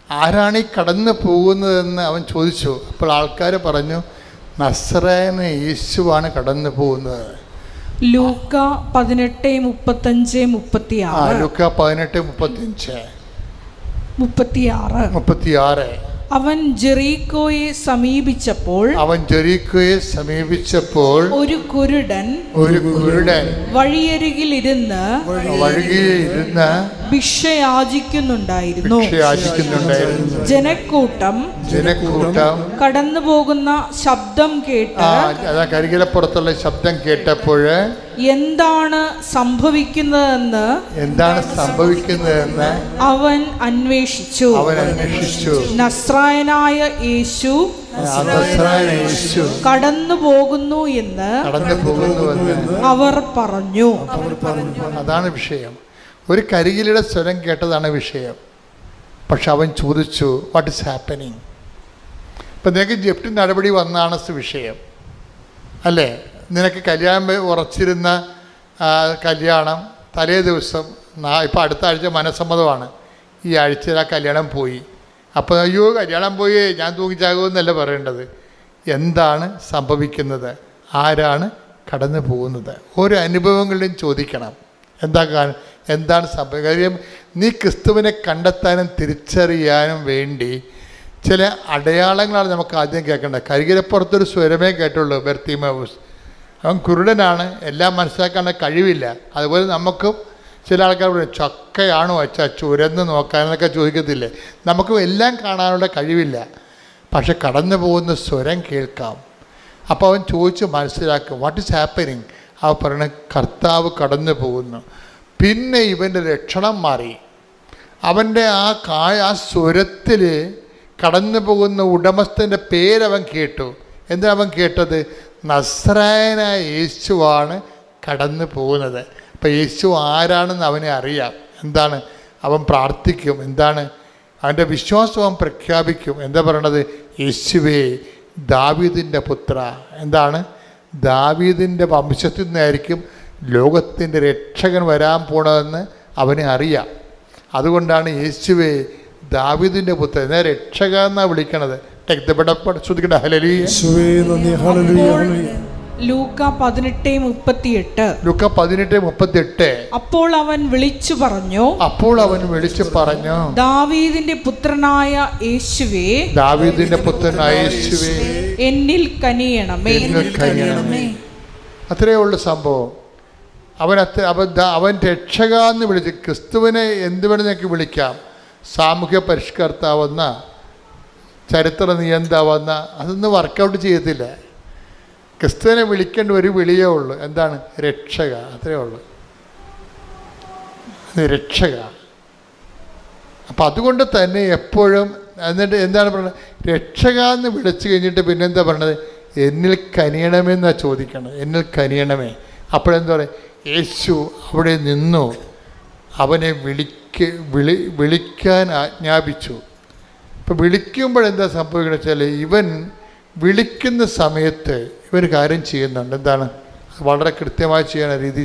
ആരാണ് ഈ കടന്നു പോകുന്നതെന്ന് അവൻ ചോദിച്ചു. അപ്പോൾ ആൾക്കാർ പറഞ്ഞു, നസ്രായനായ യേശുവാണ് കടന്നു പോകുന്നത്. ലൂക്ക 18:35-36. ലൂക്ക 18:35-36. അവൻ ജെറീക്കോയെ സമീപിച്ചപ്പോൾ ഒരു കുരുടൻ വഴിയരികിലിരുന്ന് ഭിക്ഷയാചിക്കുന്നുണ്ടായിരുന്നു. ജനക്കൂട്ടം കടന്നു പോകുന്ന ശബ്ദം കേട്ട് കരികിലപ്പുറത്തുള്ള ശബ്ദം കേട്ടപ്പോൾ എന്താണ് സംഭവിക്കുന്നതെന്ന് അവൻ അന്വേഷിച്ചു. നസ്രായനായ യേശു കടന്നു പോകുന്നു എന്ന് അവർ പറഞ്ഞു. അതാണ് വിഷയം. ഒരു കരികിലയുടെ സ്വരം കേട്ടതാണ് വിഷയം. പക്ഷെ അവൻ ചോദിച്ചു, വാട്ട് ഈസ് ഹാപ്പനിങ്? ഇപ്പം നിനക്ക് ജപ്തി നടപടി വന്നാണ് വിഷയം അല്ലേ? നിനക്ക് കല്യാണം ഉറച്ചിരുന്ന കല്യാണം തലേ ദിവസം, ഇപ്പം അടുത്ത ആഴ്ച മനസ്സമ്മതമാണ്, ഈ ആഴ്ചയിൽ ആ കല്യാണം പോയി. അപ്പോൾ അയ്യോ കല്യാണം പോയി, ഞാൻ തൂങ്ങിച്ചാകുമെന്നല്ല പറയേണ്ടത്. എന്താണ് സംഭവിക്കുന്നത്? ആരാണ് കടന്നു പോകുന്നത്? ഓരോ അനുഭവങ്ങളിലും ചോദിക്കണം, എന്താണ് സംഭവിക്കുക. കാര്യം നീ ക്രിസ്തുവിനെ കണ്ടെത്താനും തിരിച്ചറിയാനും വേണ്ടി ചില അടയാളങ്ങളാണ് നമുക്ക് ആദ്യം കേൾക്കേണ്ടത്. കരികിലപ്പുറത്തൊരു സ്വരമേ കേട്ടുള്ളൂ, ബർത്തിമേവൂസ്. അവൻ കുരുടനാണ്, എല്ലാം മനസ്സിലാക്കാനുള്ള കഴിവില്ല. അതുപോലെ നമുക്കും ചില ആൾക്കാർ പറയും, ചക്കയാണോ അച്ഛാ ചുരന്ന് നോക്കാനൊക്കെ ചോദിക്കത്തില്ലേ? നമുക്ക് എല്ലാം കാണാനുള്ള കഴിവില്ല, പക്ഷെ കടന്നു പോകുന്ന സ്വരം കേൾക്കാം. അപ്പോൾ അവൻ ചോദിച്ച് മനസ്സിലാക്കും, വാട്ട് ഈസ് ഹാപ്പനിങ്? അവ പറയണ കർത്താവ് കടന്നു പോകുന്നു. പിന്നെ ഇവൻ്റെ ലക്ഷണം മാറി. അവൻ്റെ ആ സ്വരത്തിൽ കടന്നു പോകുന്ന ഉടമസ്ഥൻ്റെ പേരവൻ കേട്ടു. എന്താ അവൻ കേട്ടത്? നസ്രായനായ യേശുവാണ് കടന്നു പോകുന്നത്. അപ്പം യേശു ആരാണെന്ന് അവനെ അറിയാം. എന്താണ് അവൻ പ്രാർത്ഥിക്കും? എന്താണ് അവൻ്റെ വിശ്വാസം അവൻ പ്രഖ്യാപിക്കും? എന്താ പറയണത്? യേശുവേ ദാവീദിൻ്റെ പുത്ര. എന്താണ്? ദാവീദിൻ്റെ വംശത്തിൽ നിന്നായിരിക്കും ലോകത്തിൻ്റെ രക്ഷകൻ വരാൻ പോണതെന്ന് അവനെ അറിയാം. അതുകൊണ്ടാണ് യേശുവേ ദാവീദിൻ്റെ പുത്രൻ എന്നെ രക്ഷക എന്നാണ് വിളിക്കണത്. ലൂക്ക 18:38. അപ്പോൾ അവൻ വിളിച്ചു പറഞ്ഞു, ദാവീദിന്റെ പുത്രനായ യേശുവേ, എന്നിൽ കനിയണമേ. അത്രയേ ഉള്ളൂ സംഭവം. അവൻ രക്ഷക എന്ന് വിളിച്ച്, ക്രിസ്തുവിനെ എന്ത് വേണമെന്നൊക്കെ വിളിക്കാം. സാമൂഹ്യ പരിഷ്കർത്താവെന്ന, ചരിത്ര നിയന്താവെന്ന, അതൊന്നും വർക്കൗട്ട് ചെയ്യത്തില്ല. ക്രിസ്തുവിനെ വിളിക്കേണ്ട ഒരു വിളിയേ ഉള്ളൂ. എന്താണ്? രക്ഷക. അത്രയേ ഉള്ളൂ, രക്ഷക. അപ്പം അതുകൊണ്ട് തന്നെ എപ്പോഴും എന്നിട്ട് എന്താണ് പറയുന്നത്? രക്ഷക എന്ന് വിളിച്ചു കഴിഞ്ഞിട്ട് പിന്നെന്താ പറയണത്? എന്നിൽ കനിയണമെന്നാണ് ചോദിക്കണം. എന്നിൽ കനിയണമേ. അപ്പോഴെന്താ പറയുക? യേശു അവിടെ നിന്നു അവനെ വിളിക്കാൻ ആജ്ഞാപിച്ചു. ഇപ്പം വിളിക്കുമ്പോഴെന്താ സംഭവിക്കണമെന്ന് വെച്ചാൽ, ഇവൻ വിളിക്കുന്ന സമയത്ത് ഇവർ കാര്യം ചെയ്യുന്നുണ്ട്. എന്താണ്? വളരെ കൃത്യമായി ചെയ്യണ രീതി,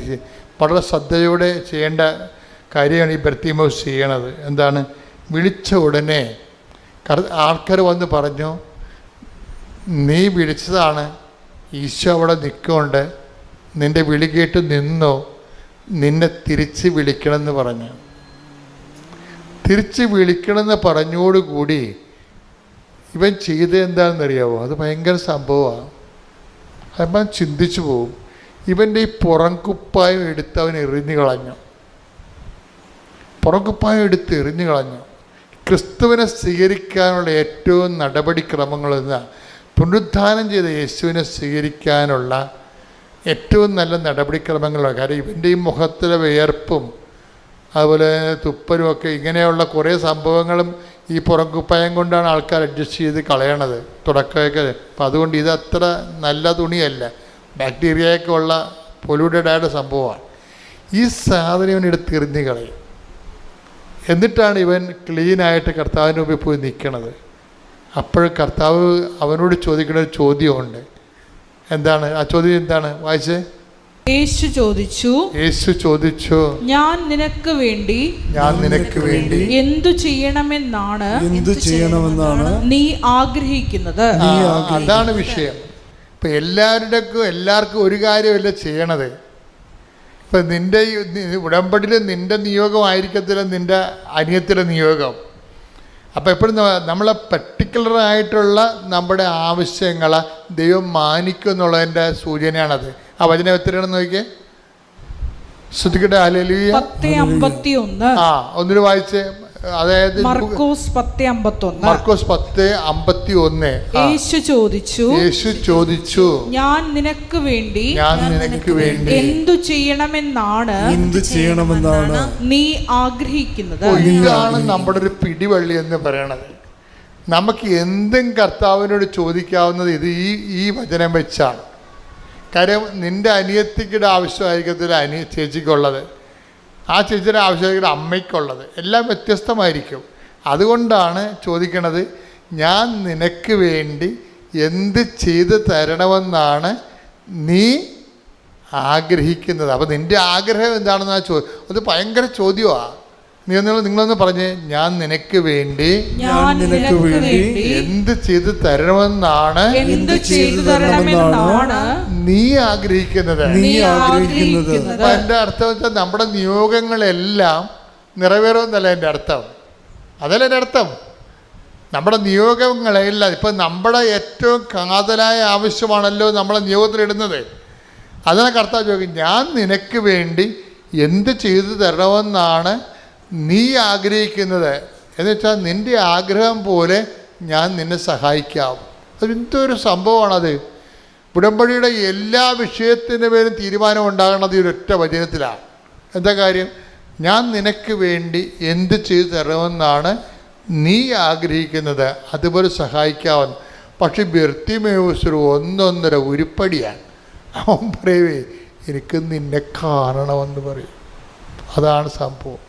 വളരെ ശ്രദ്ധയോടെ ചെയ്യേണ്ട കാര്യമാണ് ഈ ബർത്തിമേവൂസ് ചെയ്യണത്. എന്താണ്? വിളിച്ച ഉടനെ ആൾക്കാർ വന്ന് പറഞ്ഞു, നീ വിളിച്ചതാണ്, ഈശോ അവിടെ നിൽക്കുന്നുണ്ട്, നിൻ്റെ വിളി കേട്ട് നിന്നോ, നിന്നെ തിരിച്ച് വിളിക്കണമെന്ന് പറഞ്ഞു. തിരിച്ച് വിളിക്കണമെന്ന് പറഞ്ഞോടുകൂടി ഇവൻ ചെയ്ത് എന്താണെന്നറിയാവോ? അത് ഭയങ്കര സംഭവമാണ്. അപ്പം ചിന്തിച്ചു പോവും. ഇവൻ്റെ ഈ പുറംകുപ്പായം എടുത്ത് അവൻ എറിഞ്ഞു കളഞ്ഞു. പുറംകുപ്പായം എടുത്ത് എറിഞ്ഞു കളഞ്ഞു. ക്രിസ്തുവിനെ സ്വീകരിക്കാനുള്ള ഏറ്റവും നടപടിക്രമങ്ങളെന്ന, പുനരുദ്ധാനം ചെയ്ത യേശുവിനെ സ്വീകരിക്കാനുള്ള ഏറ്റവും നല്ല നടപടിക്രമങ്ങളാണ്. കാരണം ഇവൻ്റെ ഈ മുഖത്തിലെ വിയർപ്പും അതുപോലെ തുപ്പലും ഒക്കെ, ഇങ്ങനെയുള്ള കുറേ സംഭവങ്ങളും ഈ പുറംകുപ്പായം കൊണ്ടാണ് ആൾക്കാർ അഡ്ജസ്റ്റ് ചെയ്ത് കളയണത് തുടക്കമൊക്കെ. അപ്പം അതുകൊണ്ട് ഇതത്ര നല്ല തുണിയല്ല, ബാക്ടീരിയയൊക്കെ ഉള്ള പൊല്യൂട്ടഡ് ആയ സംഭവമാണ്. ഈ സാധനം ഇവൻ എടുത്തെറിഞ്ഞ് കളയും. എന്നിട്ടാണ് ഇവൻ ക്ലീനായിട്ട് കർത്താവിന് മുമ്പിൽ പോയി നിൽക്കണത്. അപ്പോൾ കർത്താവ് അവനോട് ചോദിക്കുന്ന ഒരു ചോദ്യമുണ്ട്. എന്താണ് ആ ചോദ്യം? എന്താണ്? വായിച്ചേ. യേശു ചോദിച്ചു, ഞാൻ നിനക്ക് വേണ്ടി എന്തു ചെയ്യണമെന്നാണ് നീ ആഗ്രഹിക്കുന്നത്? അതാണ് വിഷയം. ഇപ്പൊ എല്ലാവർക്കും ഒരു കാര്യമല്ല ചെയ്യണത്. ഇപ്പൊ നിന്റെ ഉടമ്പടിയിൽ നിന്റെ നിയോഗമായിരിക്കത്തില്ല നിന്റെ അനിയത്തിൻ്റെ നിയോഗം. അപ്പോൾ എപ്പോഴും നമ്മളെ പർട്ടിക്കുലറായിട്ടുള്ള നമ്മുടെ ആവശ്യങ്ങളെ ദൈവം മാനിക്കും എന്നുള്ളതിൻ്റെ സൂചനയാണത്. ആ വചനം എത്രയാണെന്ന് നോക്കിയേ, ശ്രദ്ധിക്കട്ടെ. ഹല്ലേലൂയ. 10:51. ഒന്നിന് വായിച്ചേ. അതായത് മർക്കോസ് 10:51. മർക്കോസ് 10:51. യേശു ചോദിച്ചു, ഞാൻ നിനക്ക് വേണ്ടി എന്തു ചെയ്യണമെന്നാണ് നീ ആഗ്രഹിക്കുന്നത്? ഇതാണ് നമ്മുടെ ഒരു പിടിവള്ളി എന്ന് പറയണത്. നമുക്ക് എന്തും കർത്താവിനോട് ചോദിക്കാവുന്നത് ഈ വചനം വെച്ചാണ്. കാര്യം നിന്റെ അനിയത്തിയുടെ ആവശ്യമായിരിക്കത്തില്ല ചേച്ചിക്കുള്ളത്, ആ ചേച്ചിയുടെ ആവശ്യമായിരിക്കും അമ്മയ്ക്കുള്ളത്, എല്ലാം വ്യത്യസ്തമായിരിക്കും. അതുകൊണ്ടാണ് ചോദിക്കണത്, ഞാൻ നിനക്ക് വേണ്ടി എന്ത് ചെയ്ത് തരണമെന്നാണ് നീ ആഗ്രഹിക്കുന്നത്. അപ്പോൾ നിൻ്റെ ആഗ്രഹം എന്താണെന്ന് അത് ഭയങ്കര ചോദ്യമാണ്. നിങ്ങളൊന്ന് പറഞ്ഞേ, ഞാൻ നിനക്ക് വേണ്ടി എന്ത് ചെയ്ത് തരണമെന്നാണ് നീ ആഗ്രഹിക്കുന്നത്. അപ്പം എൻ്റെ അർത്ഥം വെച്ചാൽ നമ്മുടെ നിയോഗങ്ങളെല്ലാം നിറവേറുമെന്നല്ല എൻ്റെ അർത്ഥം. അതല്ല എൻ്റെ അർത്ഥം. നമ്മുടെ നിയോഗങ്ങളെല്ലാം ഇപ്പം നമ്മുടെ ഏറ്റവും കാതലായ ആവശ്യമാണല്ലോ നമ്മളെ നിയോഗത്തിലിടുന്നത്. അതിനെ കർത്താവ് ചോദിക്കും, ഞാൻ നിനക്ക് വേണ്ടി എന്ത് ചെയ്തു തരണമെന്നാണ് നീ ആഗ്രഹിക്കുന്നത് എന്ന് വെച്ചാൽ നിൻ്റെ ആഗ്രഹം പോലെ ഞാൻ നിന്നെ സഹായിക്കാം. അതെന്തൊരു സംഭവമാണത്. ഉടമ്പടിയുടെ എല്ലാ വിഷയത്തിൻ്റെ പേരും തീരുമാനം ഉണ്ടാകുന്നത് ഈ ഒരൊറ്റ വചനത്തിലാണ്. എന്താ കാര്യം? ഞാൻ നിനക്ക് വേണ്ടി എന്ത് ചെയ്തു തരണമെന്നാണ് നീ ആഗ്രഹിക്കുന്നത്, അതുപോലെ സഹായിക്കാമെന്ന്. പക്ഷെ ബർത്തിമേവൂസ് ഒന്നൊന്നര ഉരുപ്പടിയാണ്. അവൻ പറയുവേ, എനിക്ക് നിന്നെ കാണണമെന്ന് പറയും. അതാണ് സംഭവം.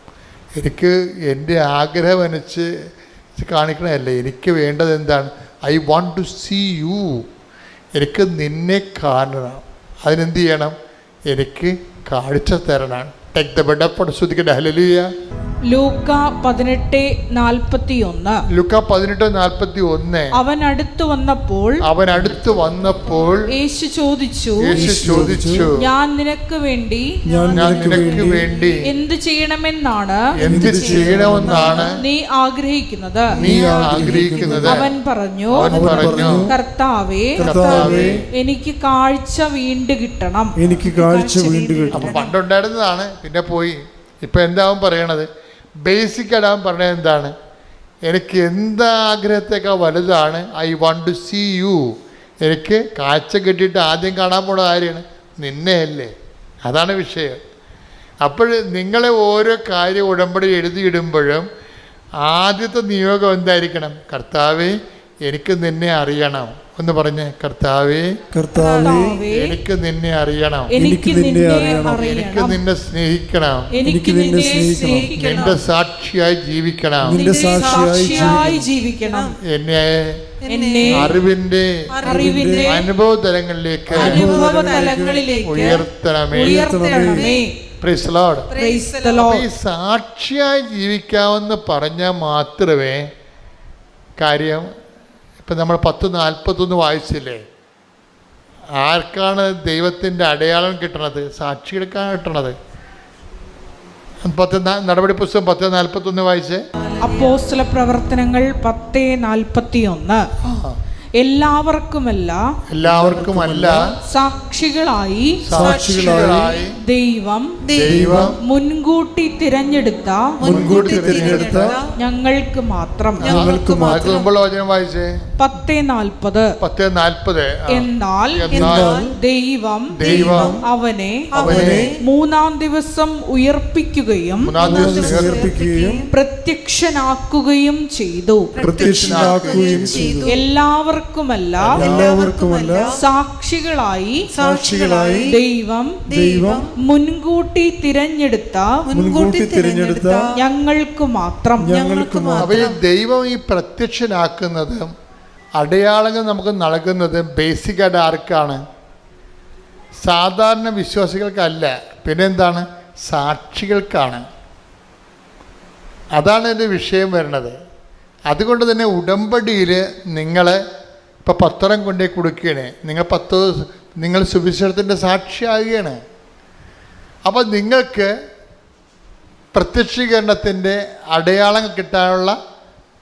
എനിക്ക് എൻ്റെ ആഗ്രഹം അനുസരിച്ച് കാണിക്കണമല്ല, എനിക്ക് വേണ്ടത് എന്താണ്? I want to see you. എനിക്ക് നിന്നെ കാണണം. അതിനെന്ത് ചെയ്യണം? എനിക്ക് കാഴ്ച തരണം. Take the bed up. ശ്രദ്ധിക്കട്ടെ. ഹല്ലേലൂയ. ലൂക്ക 18:41. ലൂക്ക 18:41. അവൻ അടുത്തു വന്നപ്പോൾ യേശു ചോദിച്ചു, ഞാൻ നിനക്ക് വേണ്ടി എന്ത് ചെയ്യണമെന്നാണ് നീ ആഗ്രഹിക്കുന്നത്? അവൻ പറഞ്ഞു, കർത്താവേ, എനിക്ക് കാഴ്ച വീണ്ടും കിട്ടണം. അപ്പൊ പണ്ടുണ്ടായിരുന്നതാണ്, പിന്നെ പോയി. ഇപ്പൊ എന്താവും പറയണത്? ബേസിക്കായിട്ട് അവൻ പറഞ്ഞത് എന്താണ്? എനിക്ക് എന്താഗ്രഹത്തേക്കാൾ വലുതാണ് I want to see you. എനിക്ക് കാഴ്ച കിട്ടിയിട്ട് ആദ്യം കാണാൻ പോണ ആരെയാണ്? നിന്നെയല്ലേ. അതാണ് വിഷയം. അപ്പോൾ നിങ്ങളെ ഓരോ കാര്യം ഉടമ്പടി എഴുതിയിടുമ്പോഴും ആദ്യത്തെ നിയോഗം എന്തായിരിക്കണം? കർത്താവേ, എനിക്ക് നിന്നെ അറിയണം. ഒന്ന് പറഞ്ഞേ, കർത്താവേ, എനിക്ക് നിന്നെ അറിയണം, എനിക്ക് നിന്നെ സ്നേഹിക്കണം, നിന്റെ സാക്ഷിയായി ജീവിക്കണം, എന്നെ അറിവിന്റെ അനുഭവ തലങ്ങളിലേക്ക് ഉയർത്തണമേ. Praise the Lord. ഈ സാക്ഷിയായി ജീവിക്കാമെന്ന് പറഞ്ഞാൽ മാത്രമേ കാര്യം. ഇപ്പം നമ്മൾ 10:41 വായിച്ചില്ലേ? ആർക്കാണ് ദൈവത്തിൻ്റെ അടയാളം കിട്ടണത്? സാക്ഷികൾക്കാണ് കിട്ടണത്. നടപടി പുസ്തകം 10:41 വായിച്ചേ. അപ്പോസ്തല പ്രവർത്തനങ്ങൾ 10:41. എല്ലാവർക്കുമല്ല സാക്ഷികളായി ദൈവം മുൻകൂട്ടി തിരഞ്ഞെടുത്ത ഞങ്ങൾക്ക് മാത്രം. 10:40. എന്നാൽ ദൈവം അവനെ മൂന്നാം ദിവസം ഉയർപ്പിക്കുകയും പ്രത്യക്ഷനാക്കുകയും ചെയ്തു. എല്ലാവർക്കുമല്ല സാക്ഷികളായി ദൈവം മുൻകൂട്ടി തിരഞ്ഞെടുത്ത ഞങ്ങൾക്ക് മാത്രം. അപ്പോൾ ദൈവം ഈ പ്രത്യക്ഷനാക്കുന്നതും അടയാളങ്ങൾ നമുക്ക് നൽകുന്നതും ബേസിക്കായിട്ട് ആർക്കാണ്? സാധാരണ വിശ്വാസികൾക്കല്ല, പിന്നെന്താണ്? സാക്ഷികൾക്കാണ്. അതാണ് എൻ്റെ വിഷയം വരുന്നത്. അതുകൊണ്ട് തന്നെ ഉടമ്പടിയിൽ നിങ്ങൾ ഇപ്പോൾ പത്രം കൊണ്ടേ കൊടുക്കുകയാണ്, നിങ്ങൾ സുവിശേഷത്തിൻ്റെ സാക്ഷിയാകുകയാണ്. അപ്പോൾ നിങ്ങൾക്ക് പ്രത്യക്ഷീകരണത്തിൻ്റെ അടയാളങ്ങൾ കിട്ടാനുള്ള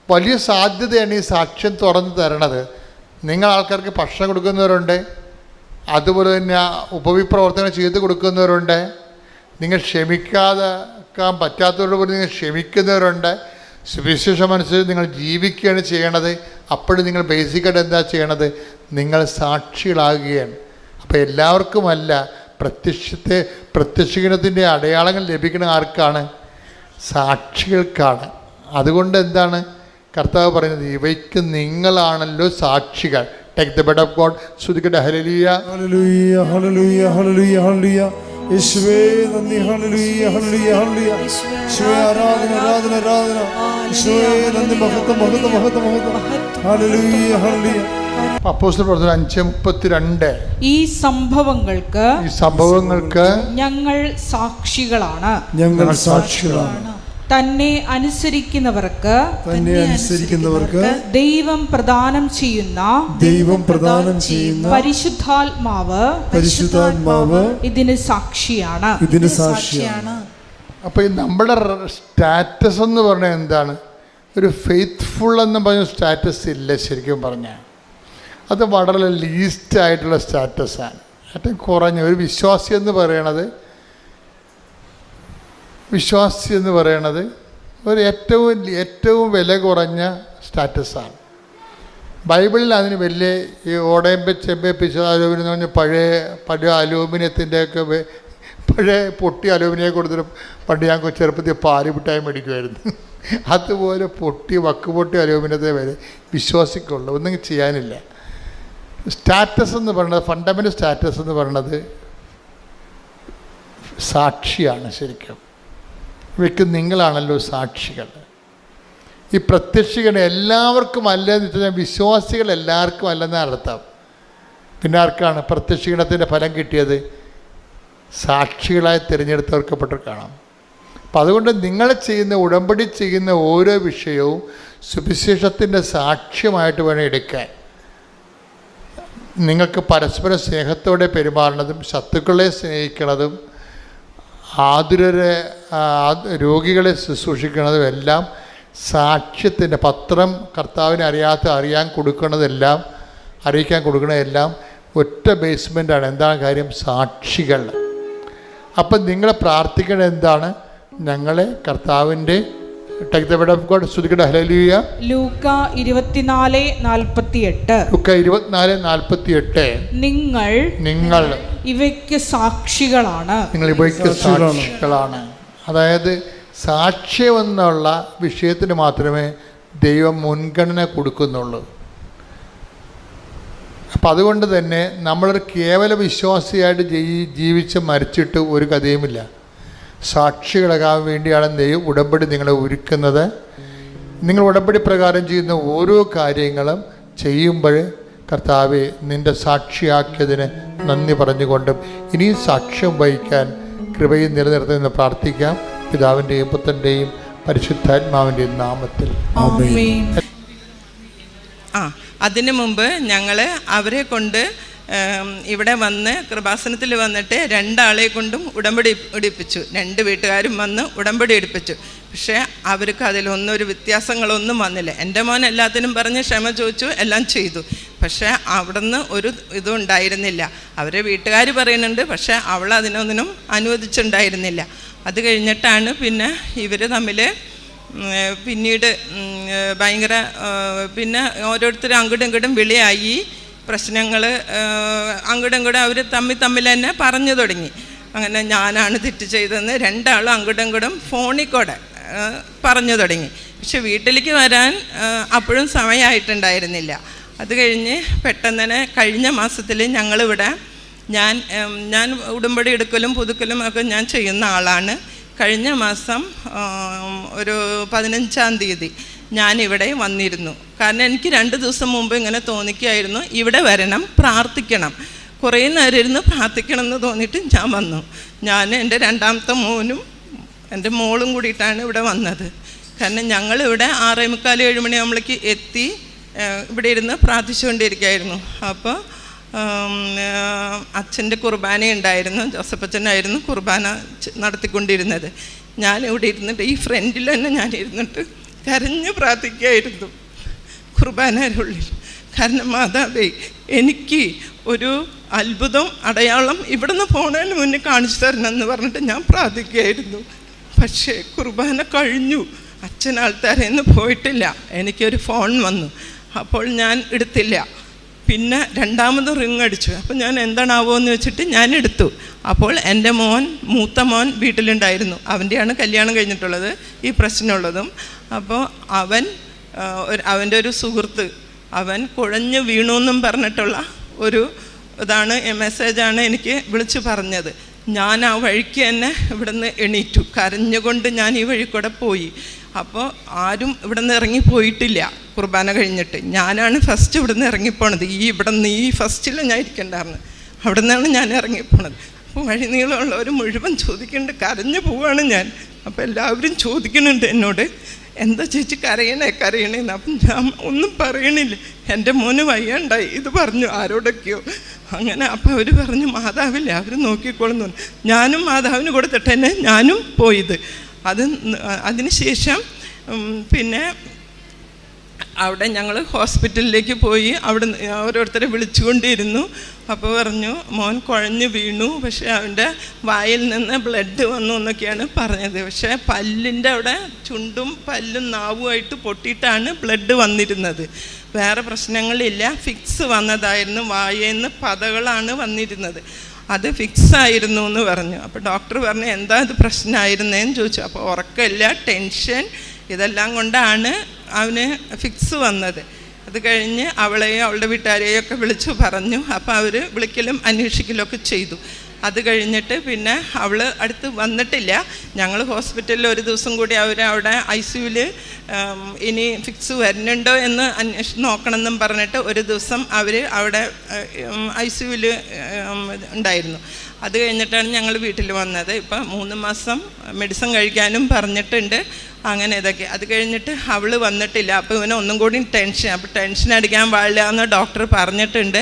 വലിയ സാധ്യതയാണ് ഈ സാക്ഷ്യം തുറന്നു തരണത്. നിങ്ങൾ ആൾക്കാർക്ക് ഭക്ഷണം കൊടുക്കുന്നവരുണ്ട്, അതുപോലെ തന്നെ ഉപവിപ്രവർത്തനം ചെയ്ത് കൊടുക്കുന്നവരുണ്ട്, നിങ്ങൾ ക്ഷമിക്കാൻ പറ്റാത്തവരോട് പോലും നിങ്ങൾ ക്ഷമിക്കുന്നവരുണ്ട്. സുവിശേഷം അനുസരിച്ച് നിങ്ങൾ ജീവിക്കുകയാണ് ചെയ്യണത്. അപ്പോഴും നിങ്ങൾ ബേസിക്കായിട്ട് എന്താ ചെയ്യണത്? നിങ്ങൾ സാക്ഷികളാകുകയാണ്. അപ്പോൾ എല്ലാവർക്കുമല്ല, പ്രത്യക്ഷീകരണത്തിൻ്റെ അടയാളങ്ങൾ ലഭിക്കുന്ന ആർക്കാണ്? സാക്ഷികൾക്കാണ്. അതുകൊണ്ട് എന്താണ് കർത്താവ് പറയുന്നത്? ഇവയ്ക്ക് നിങ്ങളാണല്ലോ സാക്ഷികൾ. Take the bed of God. ശ്രുതിക്കട്ടെ ഹല്ലേലൂയ, ഹല്ലേലൂയ, ഹല്ലേലൂയ, ഹല്ലേലൂയ, ഹല്ലേലൂയ. യേശുവേ നന്ദി. ഹല്ലേലൂയ, ഹല്ലേലൂയ, ഹല്ലേലൂയ. യേശുവേ ആരാധന, ആരാധന, ആരാധന. യേശുവേ നന്ദി. മഹത്വം, മഹത്വം, മഹത്വം, മഹത്വം. Hallelujah, hallelujah. അപ്പോസ്തല പ്രവർത്തനം 5:32. ഈ സംഭവങ്ങൾക്ക് ഞങ്ങൾ സാക്ഷികളാണ്. ഞങ്ങൾ സാക്ഷികളാണ്. തന്നെ അനുസരിക്കുന്നവർക്ക് ദൈവം പ്രദാനം ചെയ്യുന്ന പരിശുദ്ധാത്മാവ് ഇതിന് സാക്ഷിയാണ്. അപ്പോൾ നമ്മുടെ സ്റ്റാറ്റസ് എന്ന് പറഞ്ഞാൽ എന്താണ്? ഒരു ഫെയ്ത്ത്ഫുൾ എന്ന് പറഞ്ഞ സ്റ്റാറ്റസ് ഇല്ല. ശരിക്കും പറഞ്ഞാൽ അത് വളരെ ലീസ്റ്റ് ആയിട്ടുള്ള സ്റ്റാറ്റസാണ്. ഏറ്റവും കുറഞ്ഞ ഒരു വിശ്വാസി എന്ന് പറയണത് ഒരു ഏറ്റവും വില കുറഞ്ഞ സ്റ്റാറ്റസാണ്. ബൈബിളിൽ അതിന് വലിയ ഈ ഓടയമ്പ ചെമ്പ പിശാലൂമിനി എന്ന് പറഞ്ഞാൽ പഴയ അലൂമിനിയത്തിൻ്റെയൊക്കെ പഴയ പൊട്ടി അലൂമിനിയം കൊടുത്തിട്ട് പണ്ട് ഞാൻ ചെറുപ്പത്തിൽ പാല് മിഠായി മേടിക്കുമായിരുന്നു. അതുപോലെ വക്ക് അലൂമിനിയത്തെ വരെ വിശ്വാസിക്കുള്ളൂ, ഒന്നും ചെയ്യാനില്ല. സ്റ്റാറ്റസ് എന്ന് പറയുന്നത്, ഫണ്ടമെൻ്റൽ സ്റ്റാറ്റസ് എന്ന് പറയുന്നത് സാക്ഷിയാണ്. ശരിക്കും ഇവയ്ക്ക് നിങ്ങളാണല്ലോ സാക്ഷികൾ. ഈ പ്രത്യക്ഷീകരണം എല്ലാവർക്കും അല്ലെന്ന് വെച്ചാൽ വിശ്വാസികൾ എല്ലാവർക്കും അല്ലെന്നാണ് അർത്ഥം. പിന്നെ ആർക്കാണ് പ്രത്യക്ഷീകരണത്തിൻ്റെ ഫലം കിട്ടിയത്? സാക്ഷികളായി തിരഞ്ഞെടുത്തവർക്കപ്പെട്ടിരിക്കണം. അപ്പം അതുകൊണ്ട് നിങ്ങൾ ഉടമ്പടി ചെയ്യുന്ന ഓരോ വിഷയവും സുവിശേഷത്തിൻ്റെ സാക്ഷ്യമായിട്ട് വേണം എടുക്കാൻ. നിങ്ങൾക്ക് പരസ്പരം സ്നേഹത്തോടെ പെരുമാറുന്നതും ശത്രുക്കളെ സ്നേഹിക്കുന്നതും രോഗികളെ ശുശ്രൂഷിക്കുന്നതും എല്ലാം സാക്ഷ്യത്തിൻ്റെ പത്രം കർത്താവിനെ അറിയിക്കാൻ കൊടുക്കുന്നതെല്ലാം ഒറ്റ ബേസ്മെൻ്റാണ്. എന്താണ് കാര്യം? സാക്ഷികൾ. അപ്പം നിങ്ങൾ പ്രാർത്ഥിക്കേണ്ടത് എന്താണ്? ഞങ്ങളെ കർത്താവിൻ്റെ ലൂക്ക 24:48 നിങ്ങൾ ഇവയ്ക്ക് സാക്ഷികളാണ്. അതായത് സാക്ഷ്യം എന്നുള്ള വിഷയത്തിന് മാത്രമേ ദൈവം മുൻഗണന കൊടുക്കുന്നുള്ളൂ. അപ്പം അതുകൊണ്ട് തന്നെ നമ്മളൊരു കേവല വിശ്വാസിയായിട്ട് ജീവിച്ച് മരിച്ചിട്ട് ഒരു കഥയുമില്ല. സാക്ഷികളാകാൻ വേണ്ടിയാണ് ദൈവം ഉടമ്പടി നിങ്ങളെ ഒരുക്കുന്നത്. നിങ്ങൾ ഉടമ്പടി പ്രകാരം ചെയ്യുന്ന ഓരോ കാര്യങ്ങളും ചെയ്യുമ്പോൾ കർത്താവെ നിൻ്റെ സാക്ഷിയാക്കിയതിന് നന്ദി പറഞ്ഞുകൊണ്ടും ഇനിയും സാക്ഷ്യം വഹിക്കാൻ കൃപയും നിലനിർത്തുമെന്ന് പ്രാർത്ഥിക്കാം. പിതാവിൻ്റെയും പുത്രൻ്റെയും പരിശുദ്ധാത്മാവിൻ്റെയും നാമത്തിൽ ആമേൻ. അതിനു മുമ്പ് ഞങ്ങൾ അവരെ കൊണ്ട് ഇവിടെ വന്ന് കൃപാസനത്തിൽ വന്നിട്ട് 2 ആളെ കൊണ്ടും ഉടമ്പടി എടുപ്പിച്ചു. 2 വീട്ടുകാരും വന്ന് ഉടമ്പടി എടുപ്പിച്ചു. പക്ഷേ അവർക്ക് അതിലൊന്നും ഒരു വ്യത്യാസങ്ങളൊന്നും വന്നില്ല. എൻ്റെ മോൻ എല്ലാത്തിനും പറഞ്ഞ് ക്ഷമ ചോദിച്ചു, എല്ലാം ചെയ്തു. പക്ഷേ അവിടുന്ന് ഒരു ഇതും ഉണ്ടായിരുന്നില്ല. അവരെ വീട്ടുകാർ പറയുന്നുണ്ട്, പക്ഷേ അവൾ അതിനൊന്നിനും അനുവദിച്ചിട്ടുണ്ടായിരുന്നില്ല. അത് കഴിഞ്ഞിട്ടാണ് പിന്നെ ഇവർ തമ്മിൽ പിന്നീട് ഭയങ്കര പിന്നെ ഓരോരുത്തരും അങ്ങോട്ടും ഇങ്ങോട്ടും വിളിയായി. പ്രശ്നങ്ങൾ അങ്ങോട്ടും അവർ തമ്മിൽ തന്നെ പറഞ്ഞു തുടങ്ങി. അങ്ങനെ ഞാനാണ് തെറ്റ് ചെയ്തതെന്ന് 2 ആളും അങ്ങോട്ടും ഫോണിൽ കൂടെ പറഞ്ഞു തുടങ്ങി. പക്ഷെ വീട്ടിലേക്ക് വരാൻ അപ്പോഴും സമയമായിട്ടുണ്ടായിരുന്നില്ല. അത് കഴിഞ്ഞ് പെട്ടെന്ന് തന്നെ കഴിഞ്ഞ മാസത്തിൽ ഞങ്ങളിവിടെ ഞാൻ ഉടമ്പടി എടുക്കലും പുതുക്കലും ഒക്കെ ഞാൻ ചെയ്യുന്ന ആളാണ്. കഴിഞ്ഞ മാസം ഒരു 15-ാം തീയതി ഞാനിവിടെ വന്നിരുന്നു. കാരണം എനിക്ക് 2 ദിവസം മുമ്പ് ഇങ്ങനെ തോന്നിക്കുകയായിരുന്നു, ഇവിടെ വരണം, പ്രാർത്ഥിക്കണം. കുറേ നേരം ഇരുന്ന് പ്രാർത്ഥിക്കണമെന്ന് തോന്നിയിട്ട് ഞാൻ വന്നു. ഞാൻ എൻ്റെ രണ്ടാമത്തെ മോനും എൻ്റെ മോളും കൂടിയിട്ടാണ് ഇവിടെ വന്നത്. കാരണം ഞങ്ങളിവിടെ 6:45 7 മണിയാകുമ്പോഴേക്ക് എത്തി ഇവിടെ ഇരുന്ന് പ്രാർത്ഥിച്ചുകൊണ്ടിരിക്കുകയായിരുന്നു. അപ്പോൾ അച്ഛൻ്റെ കുർബാന ഉണ്ടായിരുന്നു, ജോസഫ് അച്ഛനായിരുന്നു കുർബാന നടത്തിക്കൊണ്ടിരുന്നത്. ഞാൻ ഇവിടെ ഇരുന്നിട്ട് ഈ ഫ്രണ്ടിൽ തന്നെ ഞാൻ ഇരുന്നിട്ട് കരഞ്ഞ് പ്രാർത്ഥിക്കുകയായിരുന്നു കുർബാനയുടെ ഉള്ളിൽ. കാരണം മാതാവേ, എനിക്ക് ഒരു അത്ഭുതം അടയാളം ഇവിടുന്ന് പോണതിന് മുന്നേ കാണിച്ചു തരണമെന്ന് പറഞ്ഞിട്ട് ഞാൻ പ്രാർത്ഥിക്കുകയായിരുന്നു. പക്ഷേ കുർബാന കഴിഞ്ഞു, അച്ഛൻ ആൾക്കാരെന്ന് പോയിട്ടില്ല. എനിക്കൊരു ഫോൺ വന്നു, അപ്പോൾ ഞാൻ എടുത്തില്ല. പിന്നെ രണ്ടാമത് റിങ് അടിച്ചു. അപ്പോൾ ഞാൻ എന്താണാവോ എന്ന് വെച്ചിട്ട് ഞാൻ എടുത്തു. അപ്പോൾ എൻ്റെ മൂത്ത മോൻ വീട്ടിലുണ്ടായിരുന്നു. അവൻ്റെയാണ് കല്യാണം കഴിഞ്ഞിട്ടുള്ളത്, ഈ പ്രശ്നമുള്ളതും. അപ്പോൾ അവൻ്റെ ഒരു സുഹൃത്ത് അവൻ കുഴഞ്ഞു വീണു എന്നും പറഞ്ഞിട്ടുള്ള ഒരു മെസ്സേജാണ് എനിക്ക് വിളിച്ച് പറഞ്ഞത്. ഞാൻ ആ വഴിക്ക് തന്നെ ഇവിടുന്ന് എണീറ്റു, കരഞ്ഞുകൊണ്ട് ഞാൻ ഈ വഴി കൂടെ പോയി. അപ്പോൾ ആരും ഇവിടെ നിന്ന് ഇറങ്ങിപ്പോയിട്ടില്ല കുർബാന കഴിഞ്ഞിട്ട്. ഞാനാണ് ഫസ്റ്റ് ഇവിടെ നിന്ന് ഇറങ്ങിപ്പോണത്. ഈ ഫസ്റ്റിൽ ഞാൻ ഇരിക്കണ്ടായിരുന്നു, അവിടെ നിന്നാണ് ഞാൻ ഇറങ്ങിപ്പോണത്. അപ്പോൾ വഴി നീളമുള്ളവർ മുഴുവൻ ചോദിക്കുന്നുണ്ട്, കരഞ്ഞു പോവാണ് ഞാൻ. അപ്പോൾ എല്ലാവരും ചോദിക്കുന്നുണ്ട് എന്നോട്, എന്താ ചേച്ചി കരയണേന്ന്. അപ്പം ഞാൻ ഒന്നും പറയണില്ല, എൻ്റെ മോന് വയ്യണ്ടായി ഇത് പറഞ്ഞു ആരോടൊക്കെയോ അങ്ങനെ. അപ്പോൾ അവർ പറഞ്ഞു മാതാവില്ല, അവർ നോക്കിക്കോളുന്നു. ഞാനും മാതാവിന് കൊടുത്തിട്ട് തന്നെ ഞാനും പോയത്. അതിന് ശേഷം പിന്നെ അവിടെ ഞങ്ങൾ ഹോസ്പിറ്റലിലേക്ക് പോയി. അവിടെ ഓരോരുത്തരെ വിളിച്ചുകൊണ്ടിരുന്നു. അപ്പോൾ പറഞ്ഞു മോൻ കുഴഞ്ഞു വീണു, പക്ഷേ അവൻ്റെ വായിൽ നിന്ന് ബ്ലഡ് വന്നു എന്നൊക്കെയാണ് പറഞ്ഞത്. പക്ഷേ പല്ലിൻ്റെ അവിടെ ചുണ്ടും പല്ലും നാവുമായിട്ട് പൊട്ടിയിട്ടാണ് ബ്ലഡ് വന്നിരുന്നത്. വേറെ പ്രശ്നങ്ങളില്ല, ഫിക്സ് വന്നതായിരുന്നു. വായിൽ നിന്ന് പതകളാണ് വന്നിരുന്നത്, അത് ഫിക്സായിരുന്നു എന്ന് പറഞ്ഞു. അപ്പോൾ ഡോക്ടർ പറഞ്ഞു എന്താ ഇത് പ്രശ്നമായിരുന്നേന്ന് ചോദിച്ചു. അപ്പോൾ ഉറക്കമില്ല, ടെൻഷൻ, ഇതെല്ലാം കൊണ്ടാണ് അവന് ഫിക്സ് വന്നത്. അത് കഴിഞ്ഞ് അവളെയും അവളുടെ വീട്ടുകാരെയും ഒക്കെ വിളിച്ചു പറഞ്ഞു. അപ്പോൾ അവർ വിളിക്കലും അന്വേഷിക്കലും ഒക്കെ ചെയ്തു. അത് കഴിഞ്ഞിട്ട് പിന്നെ അവൾ അടുത്ത് വന്നിട്ടില്ല. ഞങ്ങൾ ഹോസ്പിറ്റലിൽ ഒരു ദിവസം കൂടി അവിടെ ICUവിൽ ഇനി ഫിക്സ് വരുന്നുണ്ടോ എന്ന് നോക്കണമെന്നും പറഞ്ഞിട്ട് ഒരു ദിവസം അവർ അവിടെ ICUവിൽ ഉണ്ടായിരുന്നു. അത് കഴിഞ്ഞിട്ടാണ് ഞങ്ങൾ വീട്ടിൽ വന്നത്. ഇപ്പം 3 മാസം മെഡിസിൻ കഴിക്കാനും പറഞ്ഞിട്ടുണ്ട്. അങ്ങനെ ഇതൊക്കെ. അത് കഴിഞ്ഞിട്ട് അവൾ വന്നിട്ടില്ല. അപ്പോൾ ഇവന് ഒന്നും കൂടി ടെൻഷൻ. അപ്പോൾ ടെൻഷൻ അടിക്കാൻ പാടില്ല എന്ന് ഡോക്ടർ പറഞ്ഞിട്ടുണ്ട്.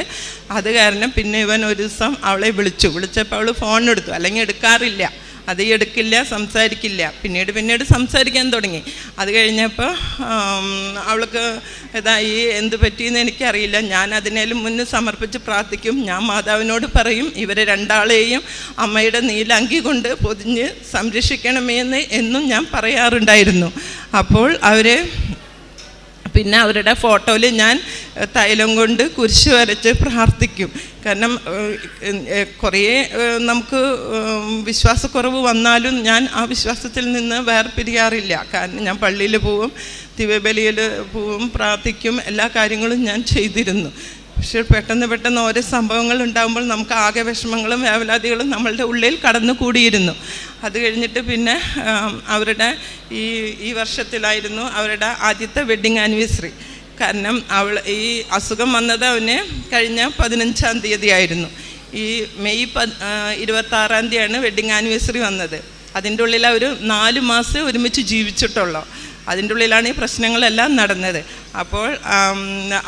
അത് കാരണം പിന്നെ ഇവൻ ഒരു ദിവസം അവളെ വിളിച്ചപ്പോൾ അവൾ ഫോൺ എടുത്തു. അല്ലെങ്കിൽ എടുക്കാറില്ല, അത് എടുക്കില്ല, സംസാരിക്കില്ല. പിന്നീട് സംസാരിക്കാൻ തുടങ്ങി. അത് കഴിഞ്ഞപ്പോൾ അവൾക്ക് ഇതായി എന്ത് പറ്റിയെന്ന് എനിക്കറിയില്ല. ഞാൻ അതിനേലും മുന്നേ സമർപ്പിച്ച് പ്രാർത്ഥിക്കും. ഞാൻ മാതാവിനോട് പറയും ഇവരെ രണ്ടാളെയും അമ്മയുടെ നീലങ്കി കൊണ്ട് പൊതിഞ്ഞ് സംരക്ഷിക്കണമേ എന്ന് എന്നും ഞാൻ പറയാറുണ്ടായിരുന്നു. അപ്പോൾ പിന്നെ അവരുടെ ഫോട്ടോയിൽ ഞാൻ തൈലം കൊണ്ട് കുരിശ് വരച്ച് പ്രാർത്ഥിക്കും. കാരണം കുറേ നമുക്ക് വിശ്വാസക്കുറവ് വന്നാലും ഞാൻ ആ വിശ്വാസത്തിൽ നിന്ന് വേർപിരിയാറില്ല. കാരണം ഞാൻ പള്ളിയിൽ പോവും, ദിവ്യബലിയിൽ പോവും, പ്രാർത്ഥിക്കും, എല്ലാ കാര്യങ്ങളും ഞാൻ ചെയ്തിരുന്നു. പക്ഷേ പെട്ടെന്ന് ഓരോ സംഭവങ്ങൾ ഉണ്ടാകുമ്പോൾ നമുക്ക് ആകെ വിഷമങ്ങളും വേവലാതികളും നമ്മളുടെ ഉള്ളിൽ കടന്നു കൂടിയിരുന്നു. അത് കഴിഞ്ഞിട്ട് പിന്നെ അവരുടെ ഈ വർഷത്തിലായിരുന്നു അവരുടെ ആദ്യത്തെ വെഡ്ഡിങ് ആനിവേഴ്സറി. കാരണം ഈ അസുഖം വന്നത് അവന് കഴിഞ്ഞ 15-ാം തീയതി ആയിരുന്നു. ഈ മെയ് 26-ാം തീയതിയാണ് വെഡ്ഡിങ് ആനിവേഴ്സറി വന്നത്. അതിൻ്റെ ഉള്ളിൽ അവർ 4 മാസം ഒരുമിച്ച് ജീവിച്ചിട്ടുള്ളൂ. അതിൻ്റെ ഉള്ളിലാണ് ഈ പ്രശ്നങ്ങളെല്ലാം നടന്നത്. അപ്പോൾ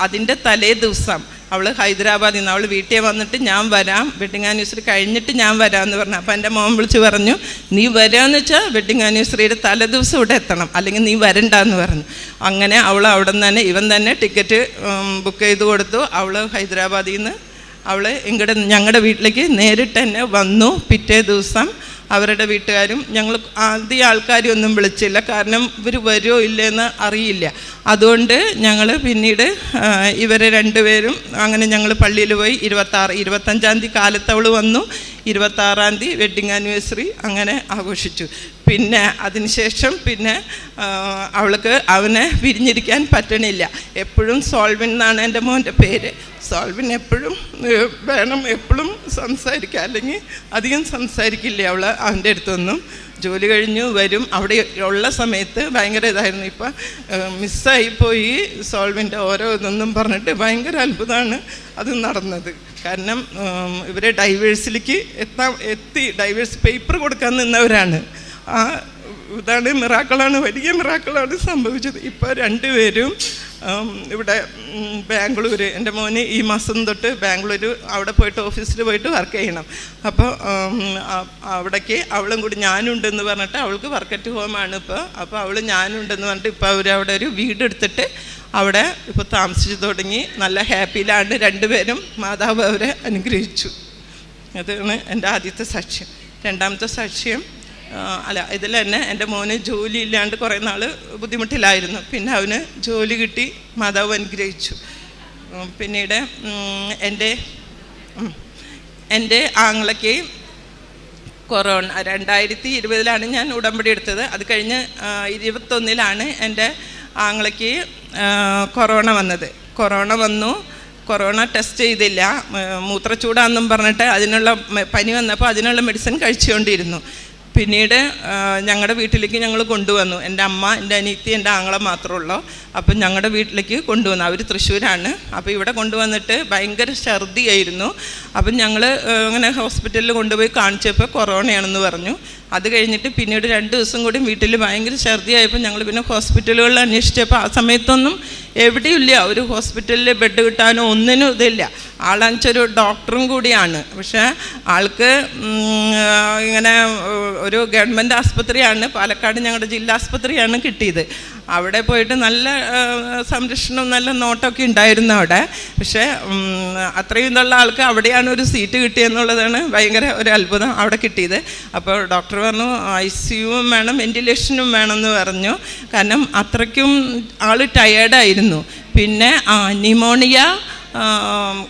അതിൻ്റെ തലേ ദിവസം അവൾ ഹൈദരാബാദിൽ നിന്ന് അവൾ വീട്ടിൽ വന്നിട്ട് ഞാൻ വരാം, വെഡ്ഡിങ് ആനിവേഴ്സറി കഴിഞ്ഞിട്ട് ഞാൻ വരാമെന്ന് പറഞ്ഞു. അപ്പോൾ എൻ്റെ മോൻ വിളിച്ച് പറഞ്ഞു നീ വരാമെന്ന് വെച്ചാൽ വെഡ്ഡിങ് ആനിവേഴ്സറിയുടെ തലേദിവസം ഇവിടെ എത്തണം, അല്ലെങ്കിൽ നീ വരണ്ടെന്ന് പറഞ്ഞു. അങ്ങനെ അവൾ അവിടെ നിന്ന് തന്നെ ഇവൻ തന്നെ ടിക്കറ്റ് ബുക്ക് ചെയ്ത് കൊടുത്തു. അവൾ ഹൈദരാബാദിൽ നിന്ന് ഞങ്ങളുടെ വീട്ടിലേക്ക് നേരിട്ട് തന്നെ വന്നു. പിറ്റേ ദിവസം അവരുടെ വീട്ടുകാരും ഞങ്ങൾ ആദ്യ ആൾക്കാരെയൊന്നും വിളിച്ചില്ല, കാരണം ഇവർ വരുമോ ഇല്ലയെന്ന് അറിയില്ല. അതുകൊണ്ട് ഞങ്ങൾ പിന്നീട് ഇവരെ രണ്ടുപേരും അങ്ങനെ ഞങ്ങൾ പള്ളിയിൽ പോയി. 25-ാം തീയതി കാലത്ത് അവൾ വന്നു, 26-ാം തീയതി വെഡ്ഡിങ് ആനിവേഴ്സറി അങ്ങനെ ആഘോഷിച്ചു. പിന്നെ അതിനുശേഷം പിന്നെ അവനെ വിരിഞ്ഞിരിക്കാൻ പറ്റണില്ല. എപ്പോഴും സോൾവിൻ എന്നാണ് എൻ്റെ മോൻ്റെ പേര്. സോൾവിൻ എപ്പോഴും വേണം, എപ്പോഴും സംസാരിക്കുക, അല്ലെങ്കിൽ അധികം സംസാരിക്കില്ല അവൻ്റെ അടുത്തൊന്നും. ജോലി കഴിഞ്ഞു വരും. അവിടെ ഉള്ള സമയത്ത് ഭയങ്കര ഇതായിരുന്നു. ഇപ്പം മിസ്സായിപ്പോയി സോൾവിൻ്റെ ഓരോ ഇതൊന്നും പറഞ്ഞിട്ട് ഭയങ്കര അത്ഭുതമാണ് അത് നടന്നത്. കാരണം ഇവരെ ഡൈവേഴ്സിലേക്ക് എത്തി ഡൈവേഴ്സ് പേപ്പർ കൊടുക്കാൻ നിന്നവരാണ്. ആ ഇതാണ് മിറാക്കളാണ്, വലിയ മിറാക്കളാണ് സംഭവിച്ചത്. ഇപ്പോൾ രണ്ടുപേരും ഇവിടെ ബാംഗ്ലൂർ, എൻ്റെ മോന് ഈ മാസം തൊട്ട് ബാംഗ്ലൂർ അവിടെ പോയിട്ട് ഓഫീസിൽ പോയിട്ട് വർക്ക് ചെയ്യണം. അപ്പോൾ അവിടേക്ക് അവളും കൂടി ഞാനുണ്ടെന്ന് പറഞ്ഞിട്ട് അവൾക്ക് വർക്ക് അറ്റ് ഹോമാണ് ഇപ്പോൾ. അപ്പോൾ അവൾ ഞാനുണ്ടെന്ന് പറഞ്ഞിട്ട് ഇപ്പോൾ അവരവിടെ ഒരു വീടെടുത്തിട്ട് അവിടെ ഇപ്പോൾ താമസിച്ച് തുടങ്ങി. നല്ല ഹാപ്പിയിലാണ് രണ്ടുപേരും. മാതാവ് അവരെ അനുഗ്രഹിച്ചു. അതാണ് എൻ്റെ ആദ്യത്തെ സാക്ഷ്യം. രണ്ടാമത്തെ സാക്ഷ്യം ഇതിൽ തന്നെ എൻ്റെ മോന് ജോലി ഇല്ലാണ്ട് കുറേ നാൾ ബുദ്ധിമുട്ടിലായിരുന്നു. പിന്നെ അവന് ജോലി കിട്ടി, മാതാവ് അനുഗ്രഹിച്ചു. പിന്നീട് എൻ്റെ ആങ്ങളയ്ക്ക് കൊറോണ 2020 ഞാൻ ഉടമ്പടി എടുത്തത്. അത് കഴിഞ്ഞ് 2021 എൻ്റെ ആങ്ങളയ്ക്ക് കൊറോണ വന്നത്. കൊറോണ ടെസ്റ്റ് ചെയ്തില്ല, മൂത്രച്ചൂടാന്നും പറഞ്ഞിട്ട് അതിനുള്ള പനി വന്നപ്പോൾ അതിനുള്ള മെഡിസിൻ കഴിച്ചുകൊണ്ടിരുന്നു. പിന്നീട് ഞങ്ങളുടെ വീട്ടിലേക്ക് ഞങ്ങൾ കൊണ്ടുവന്നു. എൻ്റെ അമ്മ, എൻ്റെ അനിയത്തി, എൻ്റെ ആങ്ങള മാത്രമേ ഉള്ളൂ. അപ്പം ഞങ്ങളുടെ വീട്ടിലേക്ക് കൊണ്ടുവന്നു. അവർ തൃശ്ശൂരാണ്. അപ്പോൾ ഇവിടെ കൊണ്ടുവന്നിട്ട് ഭയങ്കര ഛർദിയായിരുന്നു. അപ്പം ഞങ്ങൾ അങ്ങനെ ഹോസ്പിറ്റലിൽ കൊണ്ടുപോയി കാണിച്ചപ്പോൾ കൊറോണയാണെന്ന് പറഞ്ഞു. അത് കഴിഞ്ഞിട്ട് പിന്നീട് 2 ദിവസം കൂടി വീട്ടിൽ ഭയങ്കര ഛർദിയായപ്പോൾ ഞങ്ങൾ പിന്നെ ഹോസ്പിറ്റലുകളിൽ അന്വേഷിച്ചപ്പോൾ ആ സമയത്തൊന്നും എവിടെയില്ല, ഒരു ഹോസ്പിറ്റലിൽ ബെഡ് കിട്ടാനോ ഒന്നിനും ഇതില്ല. ആളാഞ്ചൊരു ഡോക്ടറും കൂടിയാണ്. പക്ഷേ ആൾക്ക് ഇങ്ങനെ ഒരു ഗവൺമെൻറ് ആസ്പത്രിയാണ്, പാലക്കാട് ഞങ്ങളുടെ ജില്ലാ ആസ്പത്രിയാണ് കിട്ടിയത്. അവിടെ പോയിട്ട് നല്ല സംരക്ഷണവും നല്ല നോട്ടമൊക്കെ ഉണ്ടായിരുന്നു അവിടെ. പക്ഷേ അത്രയും ഇതുള്ള ആൾക്ക് അവിടെയാണ് ഒരു സീറ്റ് കിട്ടിയെന്നുള്ളതാണ് ഭയങ്കര ഒരു അത്ഭുതം അവിടെ കിട്ടിയത്. അപ്പോൾ ഡോക്ടർ പറഞ്ഞു ICUവും വേണം, വെൻറ്റിലേഷനും വേണമെന്ന് പറഞ്ഞു. കാരണം അത്രയ്ക്കും ആൾ ടയേർഡായിരുന്നു. പിന്നെ ന്യൂമോണിയ,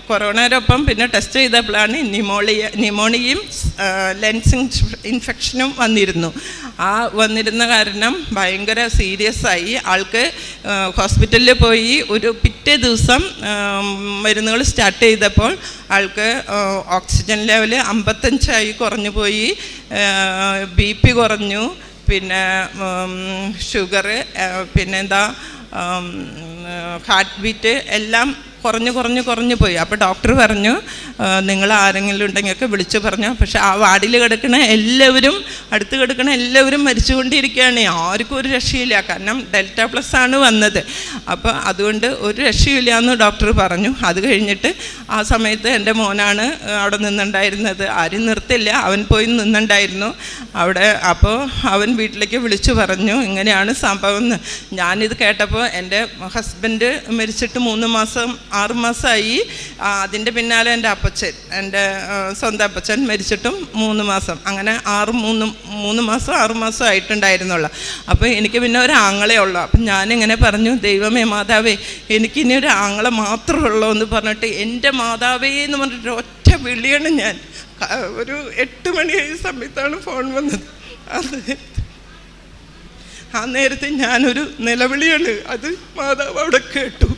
കൊറോണയോടൊപ്പം പിന്നെ ടെസ്റ്റ് ചെയ്തപ്പോഴാണ് ന്യൂമോണിയയും ലെൻസ് ഇൻഫെക്ഷനും വന്നിരുന്നു. വന്നിരുന്ന കാരണം ഭയങ്കര സീരിയസ് ആയി. ആൾക്ക് ഹോസ്പിറ്റലിൽ പോയി ഒരു പിറ്റേ ദിവസം മരുന്നുകൾ സ്റ്റാർട്ട് ചെയ്തപ്പോൾ ആൾക്ക് ഓക്സിജൻ ലെവൽ 55 കുറഞ്ഞു പോയി, BP കുറഞ്ഞു, പിന്നെ ഷുഗർ, പിന്നെന്താ ഹാർട്ട് ബീറ്റ് എല്ലാം കുറഞ്ഞു പോയി. അപ്പോൾ ഡോക്ടർ പറഞ്ഞു നിങ്ങൾ ആരെങ്കിലും ഉണ്ടെങ്കിലൊക്കെ വിളിച്ചു പറഞ്ഞു. പക്ഷെ ആ വാർഡിൽ കിടക്കണ എല്ലാവരും, അടുത്ത് കിടക്കണ എല്ലാവരും മരിച്ചുകൊണ്ടിരിക്കുകയാണ്. ആർക്കും ഒരു രക്ഷയില്ല. കാരണം Delta+ ആണ് വന്നത്. അപ്പോൾ അതുകൊണ്ട് ഒരു രക്ഷയില്ല എന്ന് ഡോക്ടർ പറഞ്ഞു. അത് കഴിഞ്ഞിട്ട് ആ സമയത്ത് എൻ്റെ മോനാണ് അവിടെ നിന്നുണ്ടായിരുന്നത്. ആരും നിർത്തില്ല, അവൻ പോയി നിന്നുണ്ടായിരുന്നു അവിടെ. അപ്പോൾ അവൻ വീട്ടിലേക്ക് വിളിച്ചു പറഞ്ഞു ഇങ്ങനെയാണ് സംഭവം എന്ന്. ഞാനിത് കേട്ടപ്പോൾ എൻ്റെ ഹസ്ബൻഡ് മരിച്ചിട്ട് 6 മാസമായി. അതിൻ്റെ പിന്നാലെ എൻ്റെ അപ്പച്ചൻ, എൻ്റെ സ്വന്തം അപ്പച്ചൻ മരിച്ചിട്ടും 3 മാസം. അങ്ങനെ 3 മാസം 6 മാസം ആയിട്ടുണ്ടായിരുന്നുള്ളൂ. അപ്പോൾ എനിക്ക് പിന്നെ ഒരു ആങ്ങളേ ഉള്ളൂ. അപ്പം ഞാനിങ്ങനെ പറഞ്ഞു ദൈവമേ മാതാവേ എനിക്കിനി ഒരു ആങ്ങളെ മാത്രമേ ഉള്ളൂ എന്ന് പറഞ്ഞിട്ട് എൻ്റെ മാതാവേ എന്ന് പറഞ്ഞിട്ട് ഒറ്റ വിളിയാണ് ഞാൻ. ഒരു 8 മണിയായ സമയത്താണ് ഫോൺ വന്നത്. ആ നേരത്തെ ഞാനൊരു നിലവിളിയാണ്, അത് മാതാവ് അവിടെ കേട്ടു.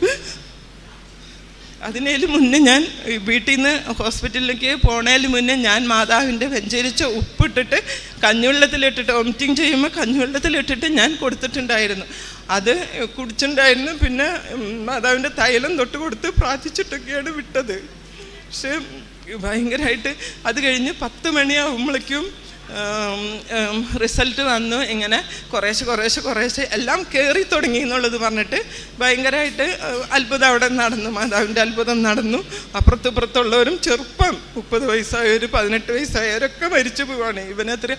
അതിനേലും മുന്നേ ഞാൻ വീട്ടിൽ നിന്ന് ഹോസ്പിറ്റലിലേക്ക് പോണേലും മുന്നേ ഞാൻ മാതാവിൻ്റെ വെഞ്ചരിച്ച ഉപ്പിട്ടിട്ട് കഞ്ഞിവെള്ളത്തിലിട്ടിട്ട് വോമിറ്റിങ് ചെയ്യുമ്പോൾ കഞ്ഞിവെള്ളത്തിലിട്ടിട്ട് ഞാൻ കൊടുത്തിട്ടുണ്ടായിരുന്നു. അത് കുടിച്ചിട്ടുണ്ടായിരുന്നു. പിന്നെ മാതാവിൻ്റെ തൈലം തൊട്ട് കൊടുത്ത് പ്രാർത്ഥിച്ചിട്ടൊക്കെയാണ് വിട്ടത്. പക്ഷേ ഭയങ്കരമായിട്ട് അത് കഴിഞ്ഞ് 10 മണിയാകുമ്പോഴേക്കും റിസൾട്ട് വന്നു. ഇങ്ങനെ കുറേശ്ശെ എല്ലാം കയറി തുടങ്ങി എന്നുള്ളത് പറഞ്ഞിട്ട് ഭയങ്കരമായിട്ട് അത്ഭുതം അവിടെ നടന്നു. മാതാവിൻ്റെ അത്ഭുതം നടന്നു. അപ്പുറത്തുള്ളവരും ചെറുപ്പം 30 വയസ്സായവർ 18 വയസ്സായവരൊക്കെ മരിച്ചു പോവാണ്. ഇവനെത്ര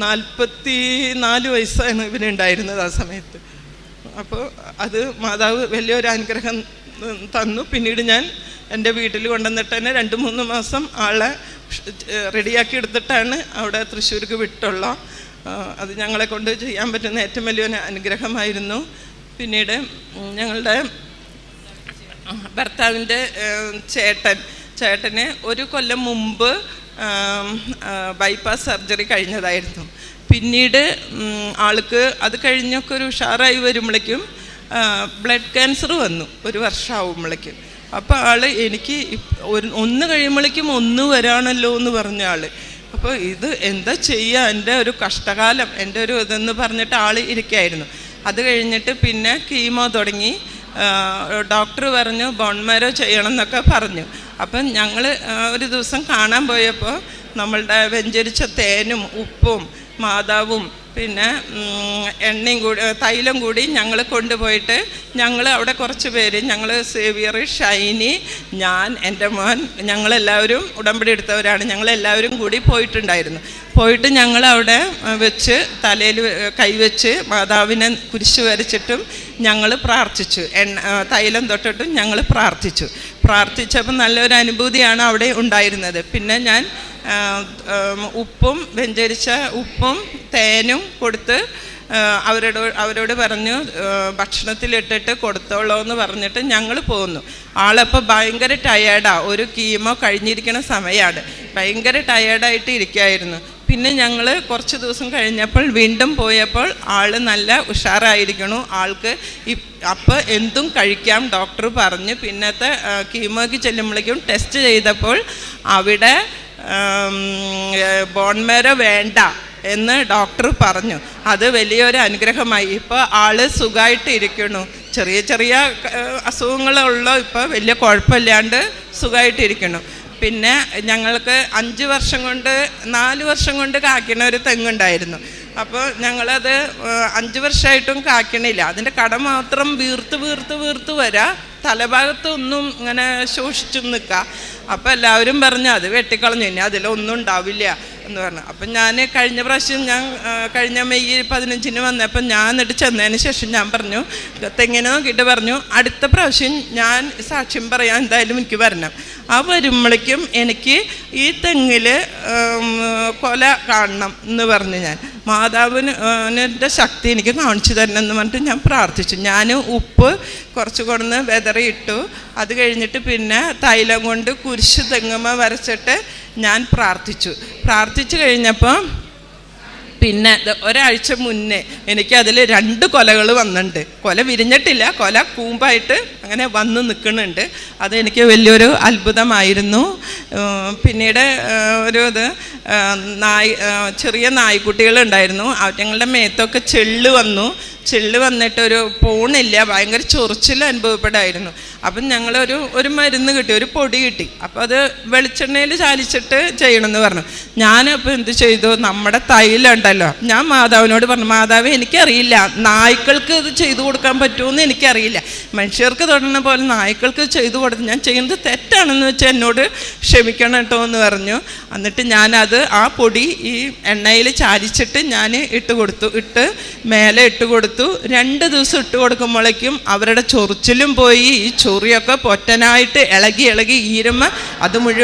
44 വയസ്സാണ് ഇവനുണ്ടായിരുന്നത് ആ സമയത്ത്. അപ്പോൾ അത് മാതാവ് വലിയൊരു അനുഗ്രഹം തന്നു. പിന്നീട് ഞാൻ എൻ്റെ വീട്ടിൽ കൊണ്ടുവന്നിട്ട് തന്നെ 2-3 മാസം ആളെ റെഡിയാക്കി എടുത്തിട്ടാണ് അവിടെ തൃശ്ശൂർക്ക് വിട്ടുള്ള. അത് ഞങ്ങളെ കൊണ്ട് ചെയ്യാൻ പറ്റുന്ന ഏറ്റവും വലിയൊരു അനുഗ്രഹമായിരുന്നു. പിന്നീട് ഞങ്ങളുടെ ഭർത്താവിൻ്റെ ചേട്ടന് 1 കൊല്ലം മുമ്പ് ബൈപ്പാസ് സർജറി കഴിഞ്ഞതായിരുന്നു. പിന്നീട് ആൾക്ക് അത് കഴിഞ്ഞൊക്കെ ഒരു ഉഷാറായി വരുമ്പോഴേക്കും ബ്ലഡ് ക്യാൻസർ വന്നു 1 വർഷമാകുമ്പോഴേക്കും. അപ്പോൾ ആൾ എനിക്ക് 1 കഴിയുമ്പോഴേക്കും 1 വരാണല്ലോ എന്ന് പറഞ്ഞ ആൾ. അപ്പോൾ ഇത് എന്താ ചെയ്യുക, എൻ്റെ ഒരു കഷ്ടകാലം, എൻ്റെ ഒരു ഇതെന്ന് പറഞ്ഞിട്ട് ആൾ ഇരിക്കുകയായിരുന്നു. അത് കഴിഞ്ഞിട്ട് പിന്നെ കീമോ തുടങ്ങി. ഡോക്ടർ പറഞ്ഞു ബോൺ മാരോ ചെയ്യണം എന്നൊക്കെ പറഞ്ഞു. അപ്പം ഞങ്ങൾ ഒരു ദിവസം കാണാൻ പോയപ്പോൾ നമ്മളുടെ വെഞ്ചരിച്ച തേനും ഉപ്പും മാതാവും പിന്നെ എണ്ണയും കൂടി തൈലം കൂടി ഞങ്ങൾ കൊണ്ടുപോയിട്ട് ഞങ്ങൾ അവിടെ കുറച്ച് പേര്, ഞങ്ങൾ സേവിയർ, ഷൈനി, ഞാൻ, എൻ്റെ മോൻ, ഞങ്ങളെല്ലാവരും ഉടമ്പടി എടുത്തവരാണ്. ഞങ്ങളെല്ലാവരും കൂടി പോയിട്ടുണ്ടായിരുന്നു. പോയിട്ട് ഞങ്ങൾ അവിടെ വെച്ച് തലയിൽ കൈവച്ച് മാതാവിനെ കുരിശ് വരച്ചിട്ടും ഞങ്ങൾ പ്രാർത്ഥിച്ചു. തൈലം തൊട്ടിട്ടും ഞങ്ങൾ പ്രാർത്ഥിച്ചപ്പോൾ നല്ലൊരു അനുഭൂതിയാണ് അവിടെ ഉണ്ടായിരുന്നത്. പിന്നെ ഞാൻ ഉപ്പും വെഞ്ചരിച്ച ഉപ്പും തേനും കൊടുത്ത് അവരോട് പറഞ്ഞു ഭക്ഷണത്തിലിട്ടിട്ട് കൊടുത്തോളൂ എന്ന് പറഞ്ഞിട്ട് ഞങ്ങൾ പോന്നു. ആളപ്പോൾ ഭയങ്കര ടയേർഡാണ്, ഒരു കീമോ കഴിഞ്ഞിരിക്കുന്ന സമയമാണ്, ഭയങ്കര ടയേർഡായിട്ട് ഇരിക്കുകയായിരുന്നു. പിന്നെ ഞങ്ങൾ കുറച്ച് ദിവസം കഴിഞ്ഞപ്പോൾ വീണ്ടും പോയപ്പോൾ ആൾ നല്ല ഉഷാറായിരിക്കണു. ആൾക്ക് അപ്പോൾ എന്തും കഴിക്കാം ഡോക്ടർ പറഞ്ഞു. പിന്നത്തെ കീമോയ്ക്ക് ചെല്ലുമ്പോഴേക്കും ടെസ്റ്റ് ചെയ്തപ്പോൾ അവിടെ ബോൺ മാരോ വേണ്ട എന്ന് ഡോക്ടർ പറഞ്ഞു. അത് വലിയൊരു അനുഗ്രഹമായി. ഇപ്പോൾ ആൾ സുഖമായിട്ട് ഇരിക്കണു. ചെറിയ ചെറിയ അസുഖങ്ങളുള്ള ഇപ്പോൾ വലിയ കുഴപ്പമില്ലാണ്ട് സുഖമായിട്ടിരിക്കണു. പിന്നെ ഞങ്ങൾക്ക് 4 വർഷം കൊണ്ട് കായ്ക്കണ ഒരു തെങ്ങുണ്ടായിരുന്നു. അപ്പോൾ ഞങ്ങളത് 5 വർഷമായിട്ടും കായ്ക്കണില്ല. അതിൻ്റെ കട മാത്രം വീർത്ത് വരാ, തലഭാഗത്തൊന്നും ഇങ്ങനെ ശോഷിച്ചു നിൽക്കുക. അപ്പോൾ എല്ലാവരും പറഞ്ഞു അത് വെട്ടിക്കളഞ്ഞു, ഇനി അതിലൊന്നും ഉണ്ടാവില്ല എന്ന് പറഞ്ഞു. അപ്പം ഞാൻ കഴിഞ്ഞ പ്രാവശ്യം കഴിഞ്ഞ മെയ് 15 വന്നപ്പോൾ ഞാൻ എന്നിട്ട് ചെന്നതിന് ശേഷം ഞാൻ പറഞ്ഞു, തെങ്ങിനെ നോക്കിയിട്ട് പറഞ്ഞു അടുത്ത പ്രാവശ്യം ഞാൻ സാക്ഷ്യം പറയാൻ എന്തായാലും എനിക്ക് വരണം. ആ വരുമ്പോഴേക്കും എനിക്ക് ഈ തെങ്ങിൽ കൊല കാണണം എന്ന് പറഞ്ഞു. ഞാൻ മാതാവിൻ്റെ ശക്തി എനിക്ക് കാണിച്ചു തരണം എന്ന് പറഞ്ഞിട്ട് ഞാൻ പ്രാർത്ഥിച്ചു. ഞാൻ ഉപ്പ് കുറച്ച് കൊണ്ടുവന്ന് വെതറിയിട്ടു. അത് കഴിഞ്ഞിട്ട് പിന്നെ തൈലം കൊണ്ട് കുരിശ് തെങ്ങുമ്മ വരച്ചിട്ട് ഞാൻ പ്രാർത്ഥിച്ചു കഴിഞ്ഞപ്പോൾ പിന്നെ ഒരാഴ്ച മുന്നേ എനിക്കതിൽ 2 കൊലകൾ വന്നിട്ടുണ്ട്. കൊല വിരിഞ്ഞിട്ടില്ല, കൊല കൂമ്പായിട്ട് അങ്ങനെ വന്ന് നിൽക്കുന്നുണ്ട്. അതെനിക്ക് വലിയൊരു അത്ഭുതമായിരുന്നു. പിന്നീട് ചെറിയ നായ്ക്കുട്ടികളുണ്ടായിരുന്നു. അവരുടെ മേത്തൊക്കെ ചെള്ള് വന്നിട്ട് ഒരു പോണില്ല, ഭയങ്കര ചൊറിച്ചിൽ അനുഭവപ്പെടായിരുന്നു. അപ്പം ഞങ്ങളൊരു മരുന്ന് കിട്ടി, ഒരു പൊടി കിട്ടി. അപ്പോൾ അത് വെളിച്ചെണ്ണയിൽ ചാലിച്ചിട്ട് ചെയ്യണമെന്ന് പറഞ്ഞു. ഞാനപ്പോൾ എന്ത് ചെയ്തു, നമ്മുടെ തൈലം ഉണ്ടല്ലോ, ഞാൻ മാതാവിനോട് പറഞ്ഞു, മാതാവ് എനിക്കറിയില്ല നായ്ക്കൾക്ക് ഇത് ചെയ്തു കൊടുക്കാൻ പറ്റുമെന്ന് എനിക്കറിയില്ല, മനുഷ്യർക്ക് തൊടുന്ന പോലെ നായ്ക്കൾക്ക് ചെയ്തു കൊടുത്ത് ഞാൻ ചെയ്യുന്നത് തെറ്റാണെന്ന് വെച്ചാൽ എന്നോട് ക്ഷമിക്കണം കേട്ടോ എന്ന് പറഞ്ഞു. എന്നിട്ട് ഞാനത് ആ പൊടി ഈ എണ്ണയിൽ ചാലിച്ചിട്ട് ഞാൻ മേലെ ഇട്ട് കൊടുത്തു. 2 ദിവസം ഇട്ട് കൊടുക്കുമ്പോഴേക്കും അവരുടെ ചൊറിച്ചിലും പോയി, ഈ ചൊറിയൊക്കെ പൊറ്റനായിട്ട് ഇളകി ഈരുമ്പോൾ അത് മുഴുവൻ